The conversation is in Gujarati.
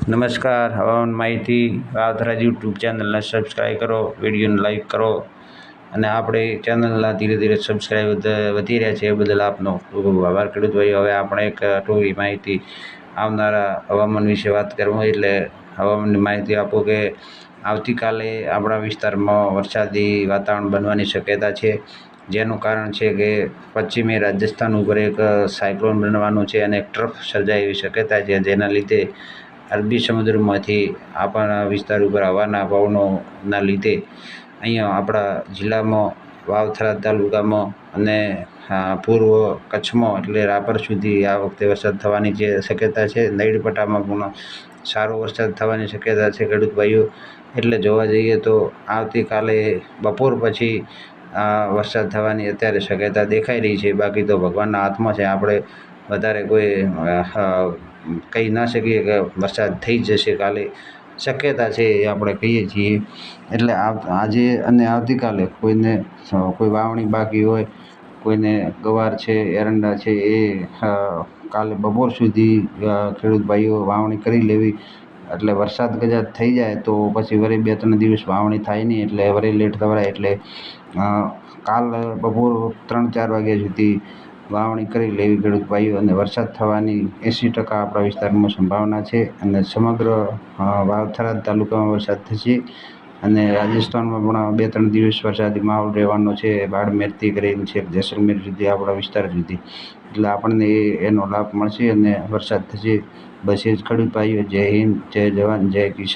નમસ્કાર. હવામાન માહિતી વાવથરા યુટ્યુબ ચેનલને સબસ્ક્રાઈબ કરો, વિડીયોને લાઈક કરો અને આપણે ચેનલના ધીરે ધીરે સબસ્ક્રાઈબ વધી રહ્યા છે એ બદલ આપનો ખૂબ ખૂબ આભાર. ખેડૂત ભાઈઓ, હવે આપણે એક ટૂંકી માહિતી આવનારા હવામાન વિશે વાત કરવું એટલે હવામાનની માહિતી આપો કે આવતીકાલે આપણા વિસ્તારમાં વરસાદી વાતાવરણ બનવાની શક્યતા છે, જેનું કારણ છે કે પશ્ચિમી રાજસ્થાન ઉપર એક સાયક્લોન બનવાનું છે અને એક ટ્રફ સર્જાય એવી શક્યતા છે, જેના લીધે અરબી સમુદ્રમાંથી આપણા વિસ્તાર ઉપર હવાના પવનોના લીધે અહીંયા આપણા જિલ્લામાં વાવથરા તાલુકામાં અને પૂર્વ કચ્છમાં એટલે રાપર સુધી આ વખતે વરસાદ થવાની જે શક્યતા છે. નૈડપટામાં પણ સારો વરસાદ થવાની શક્યતા છે ખેડૂત ભાઈઓ. એટલે જોવા જઈએ તો આવતીકાલે બપોર પછી વરસાદ થવાની અત્યારે શક્યતા દેખાઈ રહી છે. બાકી તો ભગવાનના હાથમાં છે, આપણે વધારે કોઈ કહી ના શકીએ કે વરસાદ થઈ જશે કાલે. શક્યતા છે એ આપણે કહીએ છીએ. એટલે આજે અને આવતીકાલે કોઈને કોઈ વાવણી બાકી હોય, કોઈને ગવાર છે, એરંડા છે, એ કાલે બપોર સુધી ખેડૂત ભાઈઓ વાવણી કરી લેવી. એટલે વરસાદ કદાચ થઈ જાય તો પછી વળી 2-3 દિવસ વાવણી થાય નહીં, એટલે વળી લેટ થવાય. એટલે કાલ બપોર 3-4 વાગ્યા સુધી વાવણી કરી લેવી ખેડૂત ભાઈઓ. અને વરસાદ થવાની 80% આપણા વિસ્તારમાં સંભાવના છે અને સમગ્ર વાવથરા તાલુકામાં વરસાદ થશે. અને રાજસ્થાનમાં પણ 2-3 દિવસ વરસાદી માહોલ રહેવાનો છે, બાડમેરથી કરીને છેક જેસલમેર સુધી આપણા વિસ્તાર સુધી. એટલે આપણને એનો લાભ મળશે અને વરસાદ થશે. બસ એ જ ખેડૂત ભાઈઓ. જય હિન્દ, જય જવાન, જય કિસાન.